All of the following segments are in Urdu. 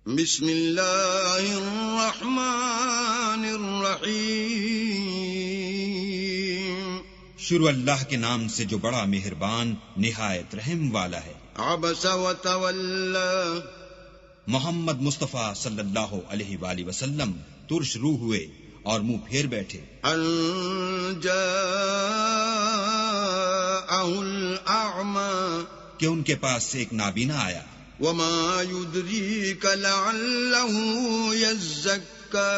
بسم اللہ الرحمن الرحیم، شروع اللہ کے نام سے جو بڑا مہربان نہایت رحم والا ہے۔ عبس وتولی، محمد مصطفیٰ صلی اللہ علیہ وآلہ وسلم ترش روح ہوئے اور منہ پھیر بیٹھے ان جاءہ الاعمی، کہ ان کے پاس سے ایک نابینا آیا۔ وما يدريك لعله يزكى،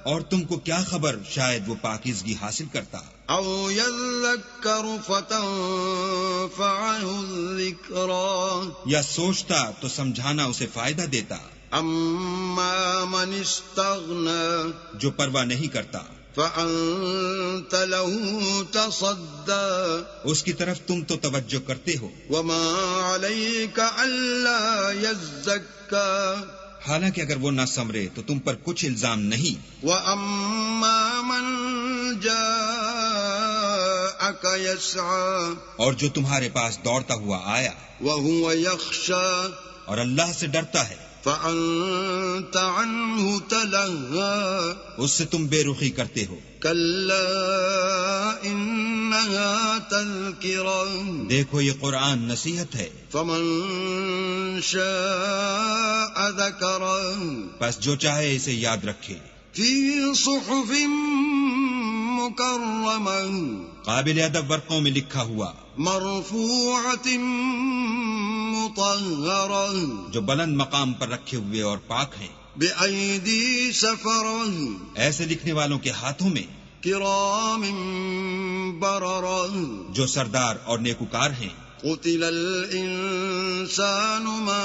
اور تم کو کیا خبر شاید وہ پاکیزگی حاصل کرتا، او يذكر فتنفعه الذكرى، یا سوچتا تو سمجھانا اسے فائدہ دیتا۔ اما من استغنى، جو پرواہ نہیں کرتا، فأنت له تصدى، اس کی طرف تم تو توجہ کرتے ہو۔ وما عليك ألا يزكى، حالانکہ اگر وہ نہ سمرے تو تم پر کچھ الزام نہیں۔ وأما من جاءك يسعى، اور جو تمہارے پاس دوڑتا ہوا آیا وهو يخشى، اور اللہ سے ڈرتا ہے، فأنت عنه تلهى، اس سے تم بے رخی کرتے ہو۔ كلا إنها تذكرة، دیکھو یہ قرآن نصیحت ہے، فمن شاء ذكره، بس جو چاہے اسے یاد رکھے۔ في صحف مكرمة، قابل ادب ورقوں میں لکھا ہوا، مرفوعة مطهرة، جو بلند مقام پر رکھے ہوئے اور پاک ہیں، بأيدي سفرة، ایسے لکھنے والوں کے ہاتھوں میں كرام بررة، جو سردار اور نیکوکار ہیں۔ قتل الانسان ما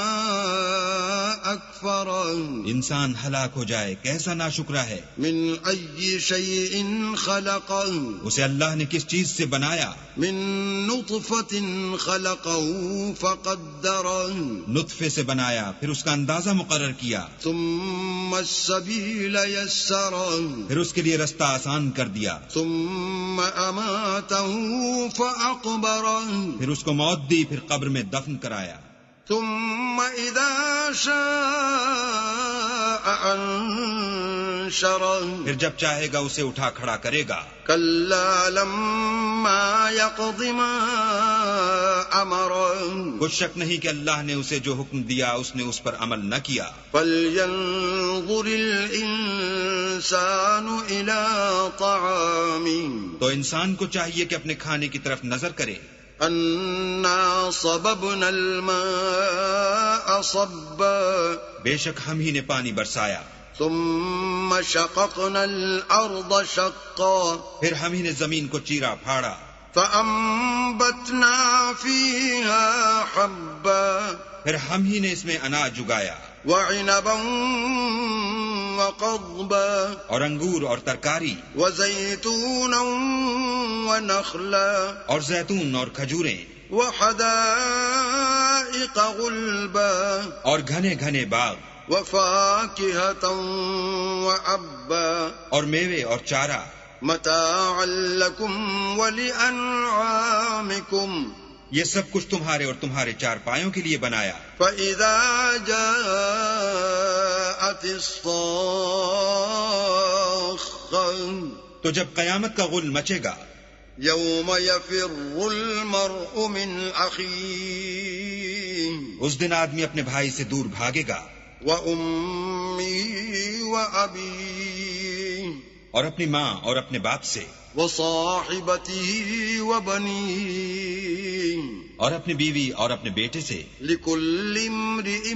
اکفرہ، انسان ہلاک ہو جائے کیسا ناشکرا ہے۔ من ای شیء خلقہ، اسے اللہ نے کس چیز سے بنایا؟ من نطفۃ خلقہ فقدرہ، نطفے سے بنایا پھر اس کا اندازہ مقرر کیا، ثم السبیل یسرہ، پھر اس کے لیے رستہ آسان کر دیا، ثم اماتہ فاقبرہ، پھر اس کو موت دی، پھر قبر میں دفن کرایا، ثم اذا شاء انشرہ، پھر جب چاہے گا اسے اٹھا کھڑا کرے گا۔ کلا لما یقض ما امرہ، کچھ شک نہیں کہ اللہ نے اسے جو حکم دیا اس نے اس پر عمل نہ کیا۔ فلینظر الانسان الی طعامہ، تو انسان کو چاہیے کہ اپنے کھانے کی طرف نظر کرے۔ انا صببنا الماء صبا، بے شک ہم ہی نے پانی برسایا، ثم شققنا الارض شقا، پھر ہم ہی نے زمین کو چیرا پھاڑا، فانبتنا فیہا حبا، پھر ہم ہی نے اس میں اناج اگایا، وعنبا وقضبا، اور انگور اور ترکاری، وزیتونا ونخلا، اور زیتون اور کھجوریں، وحدائق غلبا، اور گھنے گھنے باغ، وفاکہۃ وابا، اور میوے اور چارہ، متاعا لکم ولانعامکم، یہ سب کچھ تمہارے اور تمہارے چار پایوں کے لیے بنایا۔ فَإِذَا جَاءَتِ الصَّاخَّةُ، تو جب قیامت کا غل مچے گا، یوم یفر المرء من اخیہ، اس دن آدمی اپنے بھائی سے دور بھاگے گا، وَأُمِّهِ وَأَبِيهِ، اور اپنی ماں اور اپنے باپ سے، وَصَاحِبَتِهِ وَبَنِيهِ، اور اپنی بیوی اور اپنے بیٹے سے۔ لِكُلِّ امْرِئٍ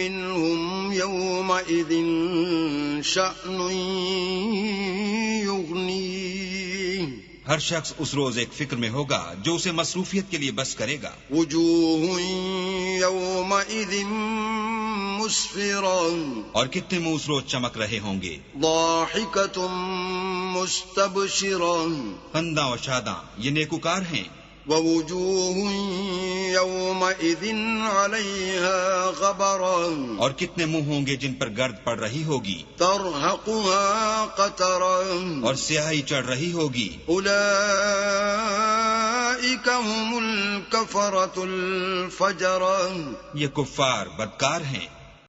مِّنْهُمْ يَوْمَئِذٍ شَأْنٌ يُغْنِيهِ، ہر شخص اس روز ایک فکر میں ہوگا جو اسے مصروفیت کے لیے بس کرے گا۔ وجوہ یومئذ مسفرہ، اور کتنے منہ اس روز چمک رہے ہوں گے، ضاحکۃ مستبشرہ، خنداں اور شاداں، یہ نیکوکار ہیں۔ ووجوہ یومئذ علیہا غبرہ، اور کتنے منہ ہوں گے جن پر گرد پڑ رہی ہوگی، ترہقها قترہ، اور سیاہی چڑھ رہی ہوگی۔ اولئک هم الکفرۃ الفجرہ، یہ کفار بدکار ہیں۔